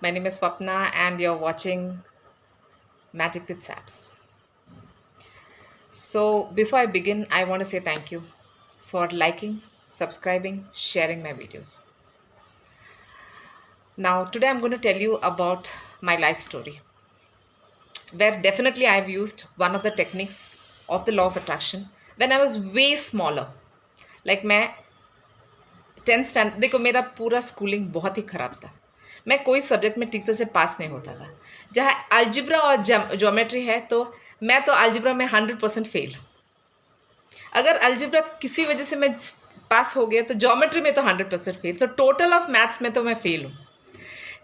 My name is Swapna, and you're watching Magic with Saps. So, before I begin, I want to say thank you for liking, subscribing, sharing my videos. Now, today I'm going to tell you about my life story, where definitely I've used one of the techniques of the law of attraction when I was way smaller. Like मैं 10th stand देखो मेरा पूरा schooling बहुत ही ख़राब था। मैं कोई subject में ठीक तरह से पास नहीं होता था। जहाँ अलजिब्रा और ज्योमेट्री है तो मैं तो अलजिब्रा में 100% फेल। अगर अलजिब्रा किसी वजह से मैं पास हो गया तो ज्योमेट्री में तो 100% फेल। तो टोटल ऑफ मैथ्स में तो मैं फेल हूँ।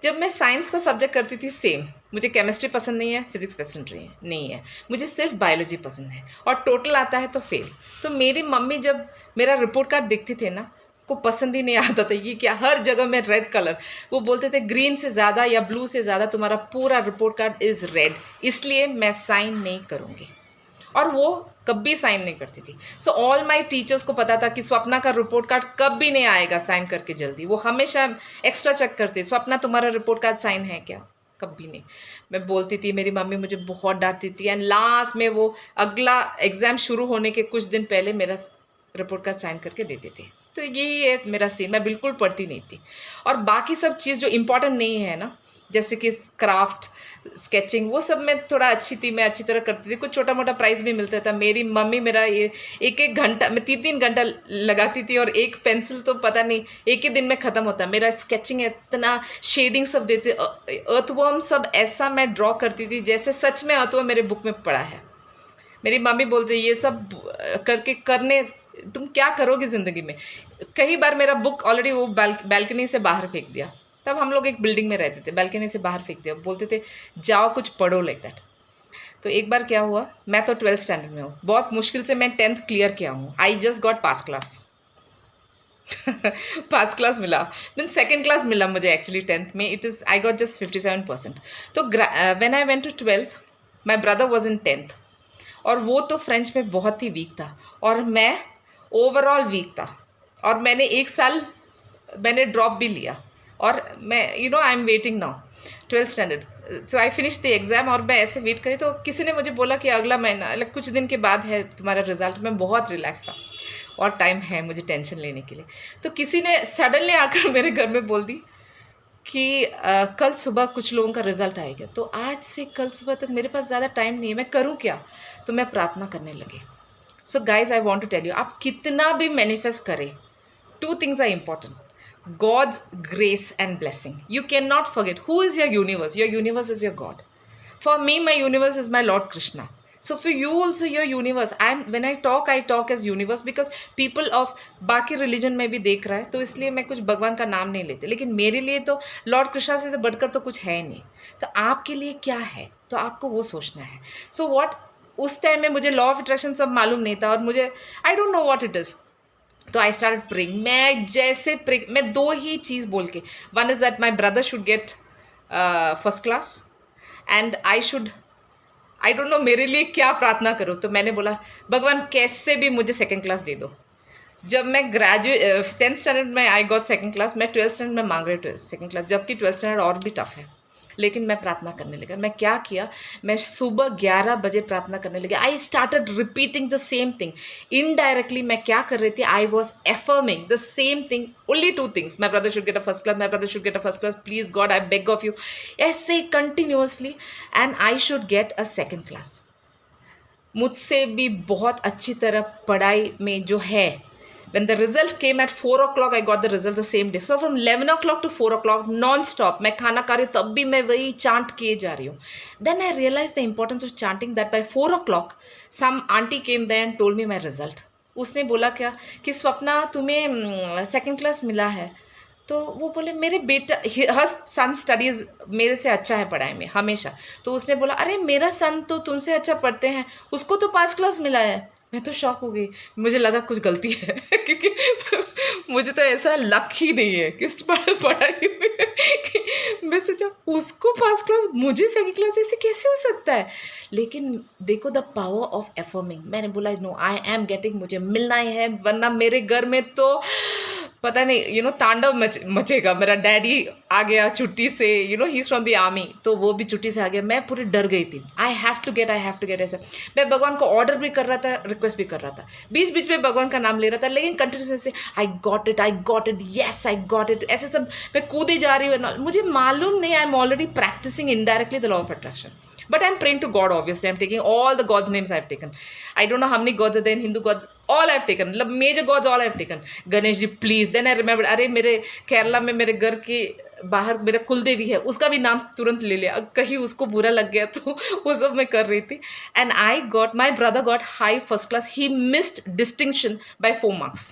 जब मैं साइंस का सब्जेक्ट करती थी सेम, मुझे केमिस्ट्री पसंद नहीं है, फिजिक्स पसंद नहीं है, मुझे सिर्फ बायोलॉजी पसंद है और टोटल आता है तो फेल। तो मेरी मम्मी जब मेरा रिपोर्ट कार्ड देखती थी ना, को पसंद ही नहीं आता था। ये क्या, हर जगह में रेड कलर, वो बोलते थे ग्रीन से ज़्यादा या ब्लू से ज़्यादा तुम्हारा पूरा रिपोर्ट कार्ड इज़ रेड, इसलिए मैं साइन नहीं करूँगी। और वो कभी साइन नहीं करती थी। सो ऑल माई टीचर्स को पता था कि स्वप्ना का रिपोर्ट कार्ड कभी नहीं आएगा साइन करके जल्दी। वो हमेशा एक्स्ट्रा चेक करते, स्वप्ना तुम्हारा रिपोर्ट कार्ड साइन है क्या? कभी नहीं। मैं बोलती थी, मेरी मम्मी मुझे बहुत डांटती थी, एंड लास्ट में वो अगला एग्ज़ाम शुरू होने के कुछ दिन पहले मेरा रिपोर्ट कार्ड साइन करके देते थे। तो यही है मेरा सीन। मैं बिल्कुल पढ़ती नहीं थी। और बाकी सब चीज़ जो इम्पोर्टेंट नहीं है ना, जैसे कि क्राफ्ट, स्केचिंग, वो सब मैं थोड़ा अच्छी थी, मैं अच्छी तरह करती थी। कुछ छोटा मोटा प्राइज़ भी मिलता था। मेरी मम्मी मेरा ये एक एक घंटा, मैं 3-3 घंटा लगाती थी और एक पेंसिल तो पता नहीं एक ही दिन में ख़त्म होता। मेरा स्केचिंग इतना, शेडिंग सब देते, अर्थवर्म सब ऐसा मैं ड्रॉ करती थी जैसे सच में अर्थवर्म मेरे बुक में पड़ा है। मेरी मम्मी बोलती ये सब करके करने तुम क्या करोगे ज़िंदगी में। कई बार मेरा बुक ऑलरेडी वो बालकनी से बाहर फेंक दिया। तब हम लोग एक बिल्डिंग में रहते थे, बालकनी से बाहर फेंक दिया, बोलते थे जाओ कुछ पढ़ो, लाइक दैट। तो एक बार क्या हुआ, मैं तो 12th स्टैंडर्ड में हूँ, बहुत मुश्किल से मैं 10th क्लियर किया हूँ। I just got pass class. Pass class मिला, मीन सेकेंड क्लास मिला मुझे एक्चुअली 10th में। It is I got just 57%। तो when I went to 12th, my brother was in 10th, और वो तो फ्रेंच में बहुत ही वीक था और मैं ओवरऑल वीक था। और मैंने एक साल मैंने ड्रॉप भी लिया और मैं I am waiting now 12th standard. So I finish the exam और मैं ऐसे वेट करी तो किसी ने मुझे बोला कि अगला महीना, कुछ दिन के बाद है तुम्हारा रिजल्ट। मैं बहुत रिलैक्स था और टाइम है मुझे टेंशन लेने के लिए। तो किसी ने सडनली आकर मेरे घर में बोल दी कि कल सुबह कुछ लोगों का रिजल्ट आएगा। तो आज से कल सुबह तक मेरे पास ज़्यादा टाइम नहीं है, मैं करूँ क्या? तो मैं प्रार्थना करने लगी। So guys, I want to tell you, आप कितना भी मैनिफेस्ट करें, two things are important: God's grace and blessing. You cannot forget who is your universe. Your universe is your God. For me, my universe is my Lord Krishna. So for you also, your universe. When I talk as universe because people of बाकी religion में भी देख रहा है, तो इसलिए मैं कुछ भगवान का नाम नहीं लेते। लेकिन मेरे लिए तो लॉर्ड कृष्णा से तो बढ़कर तो कुछ है नहीं। तो आपके लिए क्या है, तो आपको वो सोचना है। सो वॉट, उस टाइम में मुझे लॉ ऑफ अट्रैक्शन सब मालूम नहीं था और मुझे I don't know what it is. तो आई स्टार्ट प्रेइंग। मैं जैसे प्रे, मैं दो ही चीज़ बोल के, one is that my brother should get first class and I don't know मेरे लिए क्या प्रार्थना करूँ। तो मैंने बोला भगवान कैसे भी मुझे सेकेंड क्लास दे दो। जब मैं ग्रेजुएट 10th स्टैंडर्ड में आई गॉट सेकेंड क्लास, मैं 12th स्टैंडर्ड में मांग रही हूँ सेकेंड क्लास, जबकि 12th स्टैंडर्ड और भी टफ है। लेकिन मैं प्रार्थना करने लगा। मैं क्या किया, मैं सुबह 11 बजे प्रार्थना करने लगी। I started repeating the same thing. Indirectly मैं क्या कर रही थी, I was affirming the same thing, only two things: my brother should get a first class, my brother should get a first class, please God I beg of you, ऐसे continuously, and I should get a second class. मुझसे भी बहुत अच्छी तरह पढ़ाई में जो है, when the result came at 4 o'clock, I got the result the same day. So from 11 o'clock to 4 o'clock non-stop मैं खाना खा रही हूँ तब भी मैं वही चांट किए जा रही हूँ। Then I realized the importance of chanting, that by 4 o'clock some auntie came there and told me my result. उसने बोला क्या कि स्वप्ना तुम्हें सेकंड क्लास मिला है। तो वो बोले मेरे बेटा, हर सन स्टडीज़ मेरे से अच्छा है पढ़ाई में हमेशा। तो उसने बोला अरे मेरा सन तो तुमसे अच्छा पढ़ते हैं, उसको तो पास क्लास मिला है। मैं तो शॉक हो गई, मुझे लगा कुछ गलती है क्योंकि मुझे तो ऐसा लक ही नहीं है कि पढ़ाई में कि मैं सोचा उसको पास क्लास, मुझे सेकंड क्लास, ऐसे कैसे हो सकता है। लेकिन देखो द पावर ऑफ एफर्मिंग। मैंने बोला नो, आई एम गेटिंग, मुझे मिलना ही है, वरना मेरे घर में तो पता नहीं तांडव मचेगा। मेरा डैडी आ गया छुट्टी से, he is from the army, तो वो भी छुट्टी से आ गया। मैं पूरी डर गई थी। आई हैव टू गेट ऐसा। मैं भगवान को ऑर्डर भी कर रहा था, रिक्वेस्ट भी कर रहा था, बीच बीच में भगवान का नाम ले रहा था, लेकिन कंटिन्यूस से I got it, yes I got it, ऐसे सब मैं कूदे जा रही हूँ। मुझे मालूम नहीं, I am already practising indirectly the law of attraction. But I'm praying to God, obviously. I'm taking all the God's names I've taken. I don't know how many gods are there in Hindu gods. All I've taken. Major gods, all I've taken. Ganesh ji, please. Then I remembered, अरे मेरे केरला में मेरे घर के बाहर मेरा कुलदेवी है, उसका भी नाम तुरंत ले लिया, कहीं उसको बुरा लग गया तो वो सब मैं कर रही थी. And my brother got high first class. He missed distinction by 4 marks.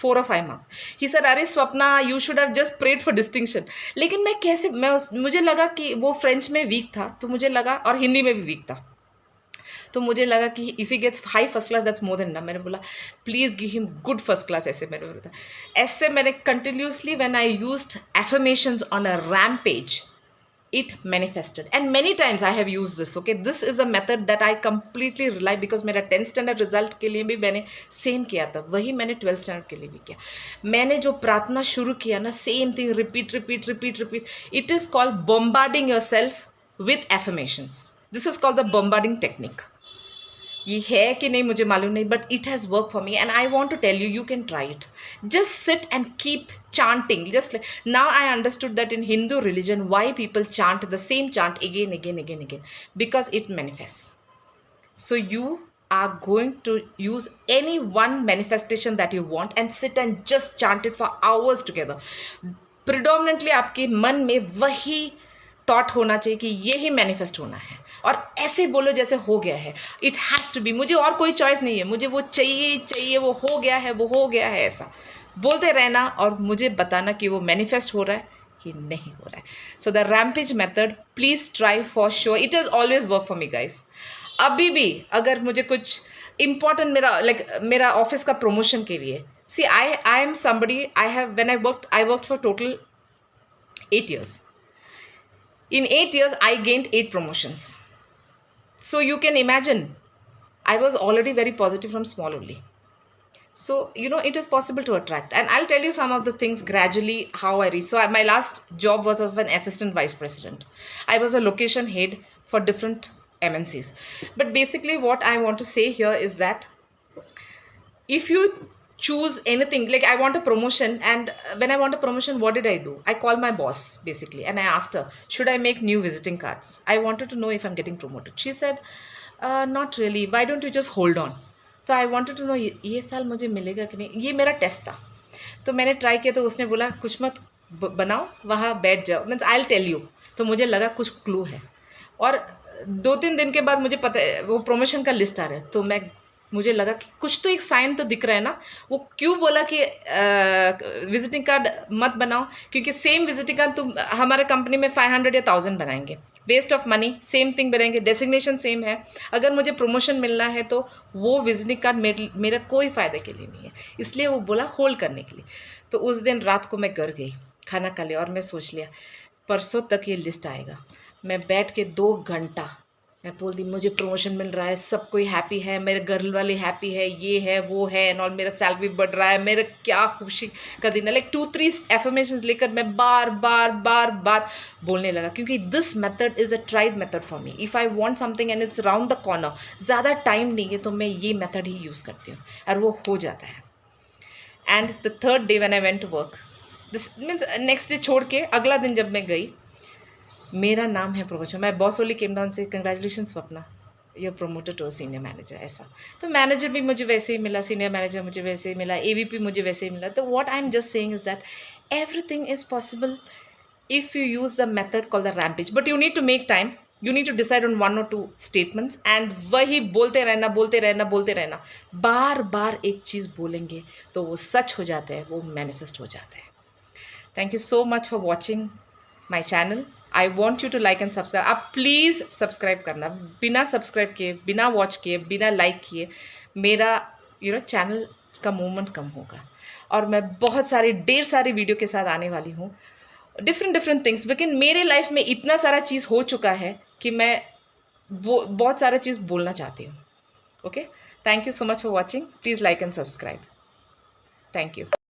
4 or 5 marks. He said, अरे Swapna, you should have just prayed for distinction. लेकिन मुझे लगा कि वो फ्रेंच में वीक था, तो मुझे लगा, और हिंदी में भी वीक था, तो मुझे लगा कि if he gets high first class that's more than enough. मैंने बोला please give him good first class. ऐसे मैंने बोला. ऐसे मैंने continuously when I used affirmations on a rampage, it manifested, and many times I have used this. Okay, this is a method that I completely rely, because मेरा 10th standard result के लिए भी मैंने सेम किया था, वही मैंने 12th standard के लिए भी किया. मैंने जो प्रार्थना शुरू किया ना, same thing, repeat. It is called bombarding yourself with affirmations. This is called the bombarding technique. ये है कि नहीं मुझे मालूम नहीं, but it has work for me and I want to tell you can try it. Just sit and keep chanting. Just like now I understood that in Hindu religion why people chant the same chant again, because it manifests. So you are going to use any one manifestation that you want and sit and just chant it for hours together. Predominantly आपके मन में वही thought होना चाहिए कि यही manifest होना है, और ऐसे बोलो जैसे हो गया है. It has to be. मुझे और कोई चॉइस नहीं है, मुझे वो चाहिए, वो हो गया है, ऐसा बोलते रहना और मुझे बताना कि वो मैनिफेस्ट हो रहा है कि नहीं हो रहा है. So the rampage method, please try for sure. It is always work for me guys. अभी भी अगर मुझे कुछ इम्पॉर्टेंट मेरा ऑफिस का प्रमोशन के लिए, see I am somebody, I worked for total 8 years. In 8 years, I gained 8 promotions. So you can imagine, I was already very positive from small only. So, it is possible to attract. And I'll tell you some of the things gradually how I reached. So my last job was of an assistant vice president. I was a location head for different MNCs. But basically what I want to say here is that if you choose anything, like I want a promotion, and when I want a promotion, what did I do? I called my boss basically and I asked her, should I make new visiting cards? I wanted to know if I'm getting promoted. She said, not really, why don't you just hold on? तो I wanted to know ये साल मुझे मिलेगा कि नहीं. ये मेरा test था, तो मैंने ट्राई किया. तो उसने बोला कुछ मत बनाओ, वहाँ बैठ जाओ, means I will tell you. तो मुझे लगा कुछ क्लू है, और 2-3 दिन के बाद मुझे पता है वो प्रमोशन का लिस्ट आ रहा है. तो मुझे लगा कि कुछ तो एक साइन तो दिख रहा है ना. वो क्यों बोला कि विजिटिंग कार्ड मत बनाओ, क्योंकि सेम विजिटिंग कार्ड तुम हमारे कंपनी में 500 या 1000 बनाएंगे, waste of money. Same thing बनाएंगे, डेसिग्नेशन सेम है. अगर मुझे प्रमोशन मिलना है तो वो विजिटिंग कार्ड मेरा कोई फ़ायदे के लिए नहीं है. इसलिए वो बोला होल्ड करने के लिए. तो उस दिन रात को मैं घर गई, खाना खा लिया, और मैं सोच लिया परसों तक ये लिस्ट आएगा. मैं बैठ के 2 घंटा मैं बोलती मुझे प्रमोशन मिल रहा है, सब कोई हैप्पी है, मेरे घर वाले हैप्पी है, ये है वो है, और मेरा सैलरी बढ़ रहा है, मेरा क्या खुशी का दिन है. लाइक 2-3 एफर्मेशंस लेकर मैं बार बार बोलने लगा, क्योंकि this method is a tried method for me. If I want something and it's round the corner, ज़्यादा टाइम नहीं है, तो मैं ये मेथड ही यूज़ करती हूँ और वो हो जाता है. And the 3rd day when I went to work, this means next day छोड़ के अगला दिन जब मैं गई, मेरा नाम है प्रमोशन. मैं बॉस ओनली केम डाउन से congratulation Swapna, you are promoted to senior manager. ऐसा. तो मैनेजर भी मुझे वैसे ही मिला, सीनियर मैनेजर मुझे वैसे ही मिला, AVP मुझे वैसे ही मिला. तो what I am just saying is that everything is possible if you use the method called the rampage. But you need to make time, you need to decide on 1 or 2 statements, and वही बोलते रहना. बार एक चीज़ बोलेंगे तो वो सच हो जाता है, वो मैनिफेस्ट हो जाता है. Thank you so much for watching my channel. I want you to like and subscribe. आप प्लीज़ सब्सक्राइब करना. बिना सब्सक्राइब किए, बिना वॉच किए, बिना लाइक किए मेरा चैनल का मूवमेंट कम होगा. और मैं बहुत सारी ढेर सारी वीडियो के साथ आने वाली हूँ, डिफरेंट थिंग्स. लेकिन मेरे लाइफ में इतना सारा चीज़ हो चुका है कि मैं बहुत सारा चीज़ बोलना चाहती हूँ. Okay, thank you so much for watching. Please like and subscribe. Thank you.